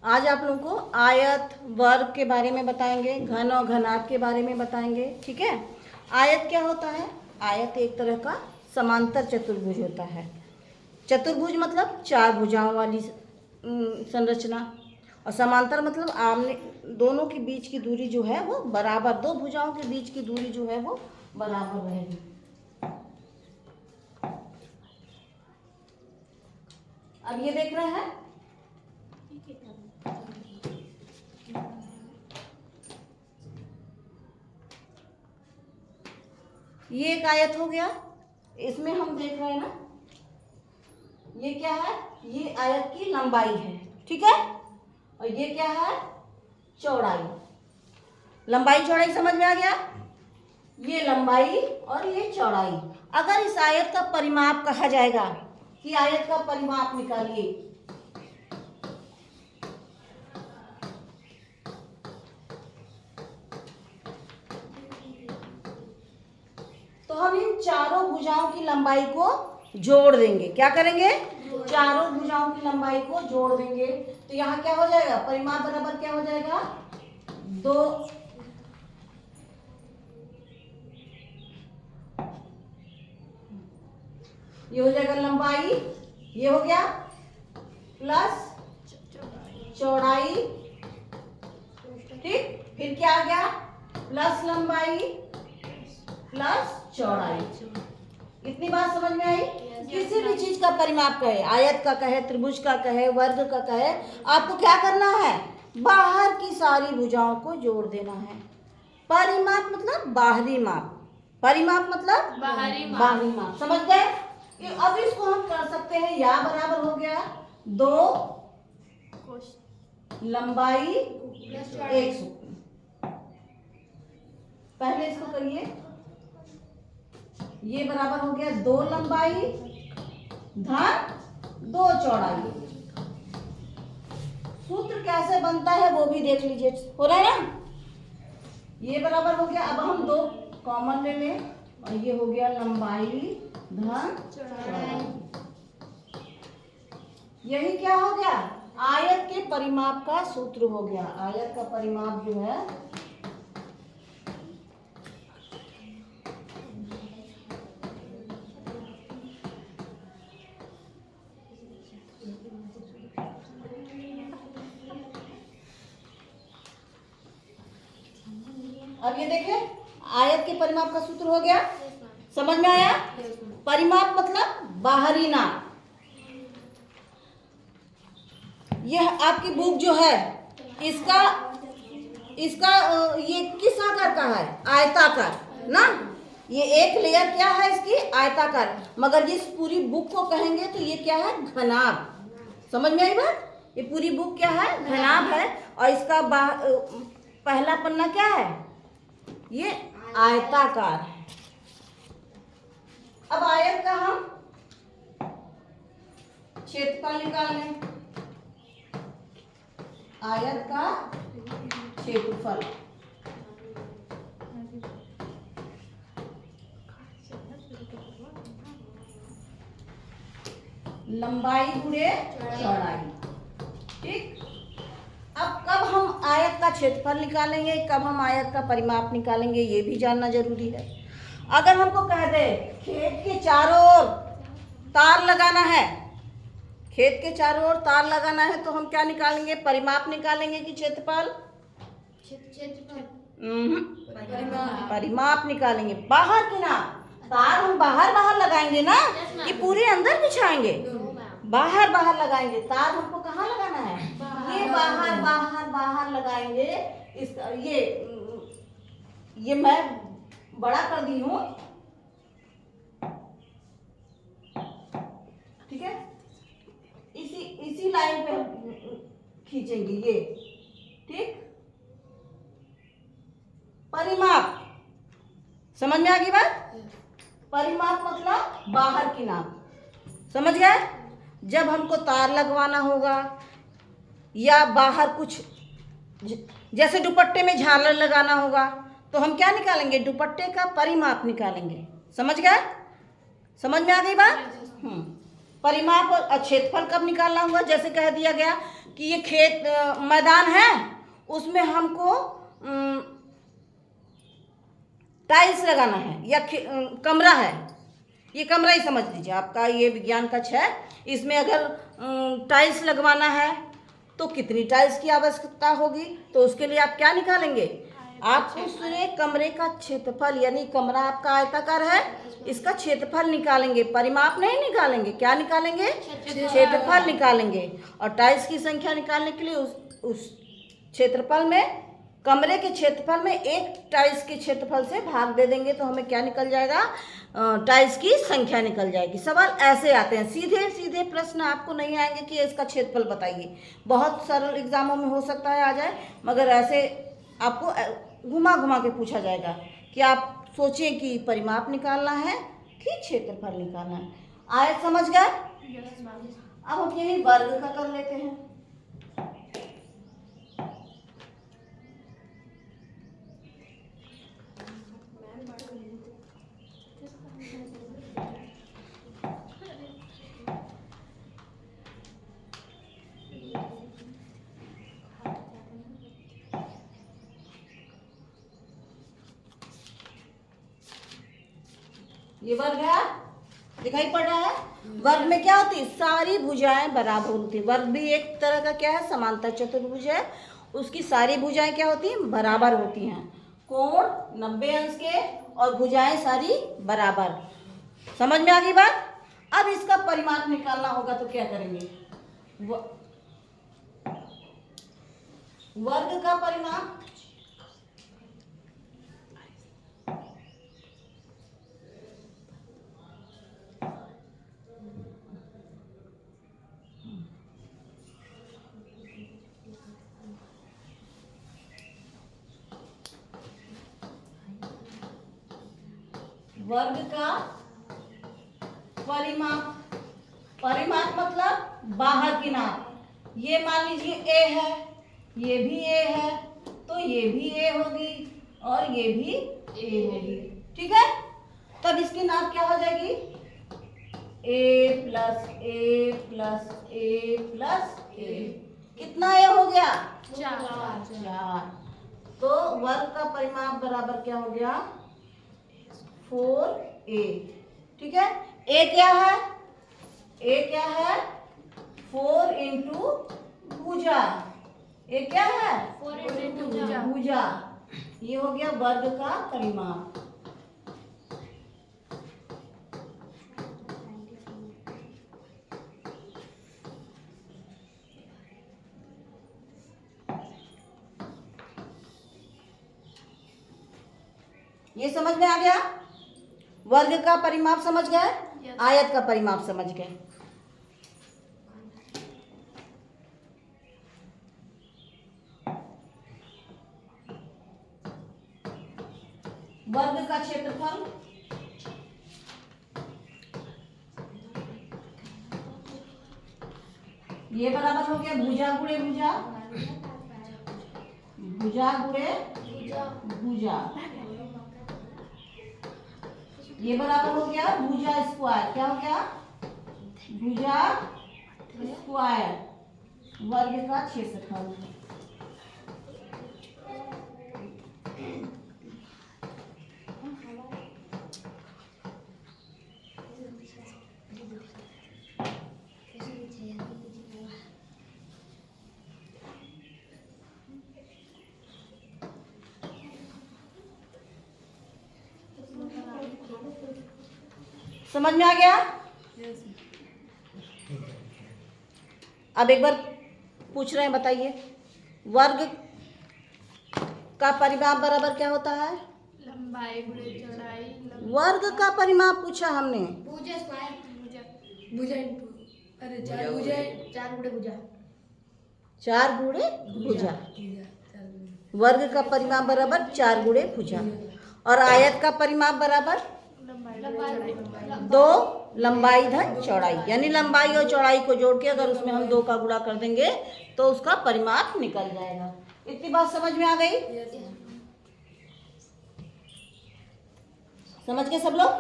आज आप लोगों को आयत वर्ग के बारे में बताएंगे, घन और घनाभ के बारे में बताएंगे। ठीक है। आयत क्या होता है? आयत एक तरह का समांतर चतुर्भुज होता है। चतुर्भुज मतलब चार भुजाओं वाली संरचना, और समांतर मतलब आमने दोनों के बीच की दूरी जो है वो बराबर, दो भुजाओं के बीच की दूरी जो है वो बराबर रहेगी। अब ये देख रहे हैं, ये एक आयत हो गया। इसमें हम देख रहे हैं ना, ये क्या है? ये आयत की लंबाई है। ठीक है। और ये क्या है? चौड़ाई। लंबाई चौड़ाई समझ में आ गया? ये लंबाई और ये चौड़ाई। अगर इस आयत का परिमाप कहा जाएगा कि आयत का परिमाप निकालिए, तो हम इन चारों भुजाओं की लंबाई को जोड़ देंगे। क्या करेंगे? चारों भुजाओं की लंबाई को जोड़ देंगे। तो यहाँ क्या हो जाएगा? परिमाप बराबर क्या हो जाएगा? 2। ये हो जाएगा लंबाई, ये हो गया प्लस चौड़ाई। ठीक। फिर क्या आ गया? प्लस लंबाई प्लस चौड़ाई। इतनी बात समझ में आई? किसी भी चीज का परिमाप कहे, आयत का कहे, त्रिभुज का कहे, वर्ग का कहे, आपको क्या करना है? बाहर की सारी भुजाओं को जोड़ देना है। परिमाप मतलब बाहरी माप, परिमाप मतलब बाहरी माप। समझ गए? अब इसको हम कर सकते हैं, या बराबर हो गया 2 लंबाई 1 पहले इसको करिए। ये बराबर हो गया 2 लंबाई धन 2 चौड़ाई। सूत्र कैसे बनता है वो भी देख लीजिए। हो रहा है ना? ये बराबर हो गया, अब हम 2 कॉमन ले लें, और ये हो गया लंबाई धन चौड़ाई। यही क्या हो गया? आयत के परिमाप का सूत्र हो गया। आयत का परिमाप जो है अब ये देखें, आयत के परिमाप का सूत्र हो गया। समझ में आया? परिमाप मतलब बाहरी नाप। यह आपकी बुक जो है, इसका ये किस आकार का है? आयताकार ना। ये एक लेयर क्या है इसकी? आयताकार। मगर इस पूरी बुक को कहेंगे तो ये क्या है? घनाभ। समझ में आई बात? ये पूरी बुक क्या है? घनाभ है। और इसका पहला पन्ना क्या है? ये आयताकार है। अब आयत का हम क्षेत्रफल निकाल लें। आयत का क्षेत्रफल लंबाई गुणे चौड़ाई। ठीक। अब कब हम आयत का क्षेत्रफल निकालेंगे, कब हम आयत का परिमाप निकालेंगे, ये भी जानना जरूरी है। अगर हमको कह दे खेत के चारों ओर तार लगाना है, खेत के चारों ओर तार लगाना है, तो हम क्या निकालेंगे? परिमाप निकालेंगे कि क्षेत्रफल? परिमाप निकालेंगे। बाहर की ना, तार हम बाहर बाहर लगाएंगे ना, ये पूरे अंदर बिछाएंगे? बाहर बाहर लगाएंगे। तार हमको कहाँ लगाना है? ये बाहर बाहर बाहर लगाएंगे। इस ये मैं बड़ा कर दी हूँ। ठीक है। इसी लाइन पे हम खींचेंगे ये। ठीक। परिमाप समझ में आ गई बात? परिमाप मतलब बाहर की नाप। समझ गए? जब हमको तार लगवाना होगा या बाहर कुछ, जैसे दुपट्टे में झालर लगाना होगा, तो हम क्या निकालेंगे? दुपट्टे का परिमाप निकालेंगे। समझ गए? समझ में आ गई बात? परिमाप और क्षेत्रफल कब निकालना होगा? जैसे कह दिया गया कि ये खेत मैदान है, उसमें हमको टाइल्स लगाना है या कमरा है, ये कमरा ही समझ लीजिए आपका, ये विज्ञान कक्ष है। इसमें अगर टाइल्स लगवाना है तो कितनी टाइल्स की आवश्यकता होगी? तो उसके लिए आप क्या निकालेंगे? आप दूसरे कमरे का क्षेत्रफल, यानी कमरा आपका आयताकार है, इसका क्षेत्रफल निकालेंगे, परिमाप नहीं निकालेंगे। क्या निकालेंगे? क्षेत्रफल निकालेंगे। और टाइल्स की संख्या निकालने के लिए उस क्षेत्रफल में, कमरे के क्षेत्रफल में एक टाइल्स के क्षेत्रफल से भाग दे देंगे तो हमें क्या निकल जाएगा? टाइल्स की संख्या निकल जाएगी। सवाल ऐसे आते हैं, सीधे सीधे प्रश्न आपको नहीं आएंगे कि इसका क्षेत्रफल बताइए। बहुत सरल एग्जामों में हो सकता है आ जाए, मगर ऐसे आपको घुमा घुमा के पूछा जाएगा कि आप सोचें कि परिमाप निकालना है कि क्षेत्रफल निकालना है। आयत समझ गए? अब हम यही वर्ग का कर लेते हैं। ये वर्ग है, दिखाई पड़ रहा है? वर्ग में क्या होती है? सारी भुजाएं बराबर होती है। वर्ग भी एक तरह का क्या है? समांतर चतुर्भुज है। उसकी सारी भुजाएं क्या होती हैं? बराबर होती हैं। कोण 90 अंश के और भुजाएं सारी बराबर। समझ में आ गई बात? अब इसका परिमाप निकालना होगा तो क्या करेंगे? वर्ग का परिमाप वर्ग का परिमाप, परिमाप मतलब बाहर की नाप। ये मान लीजिए ए है, ये भी ए है, तो ये भी ए होगी और ये भी ए होगी। ठीक है? तब इसकी नाप क्या हो जाएगी? ए प्लस ए प्लस ए प्लस ए। कितना ए हो गया? 4। तो वर्ग का परिमाप बराबर क्या हो गया? 4a। ठीक है? a क्या है? a क्या है? 4 इंटू भुजा। a क्या है? 4 इंटू भुजा। ये हो गया वर्ग का परिमाप। ये समझ में आ गया? वर्ग का परिमाप समझ गए? Yes. आयत का परिमाप समझ गए? वर्ग का क्षेत्रफल ये बराबर हो गया भुजा गुणे भुजा, भुजा गुणे भुजा। ये बराबर हो गया भुजा स्क्वायर। क्या हो गया? भुजा स्क्वायर वर्ग का क्षेत्रफल। समझ में आ गया? अब एक बार पूछ रहे हैं, बताइए वर्ग का परिमाप बराबर क्या होता है? लंबाई गुणे चौड़ाई। वर्ग का परिमाप पूछा हमने। भुजा स्क्वायर, भुजा इंटू, अरे 4 भुजा, 4 गुणे भुजा, 4 गुणे भुजा। वर्ग का परिमाप बराबर 4 गुणे भुजा। और आयत का परिमाप बराबर 2 लंबाई धन चौड़ाई। यानी लंबाई और चौड़ाई को जोड़ के अगर उसमें हम 2 का गुणा कर देंगे तो उसका परिमाप निकल जाएगा। इतनी बात समझ में आ गई? समझ गए सब लोग?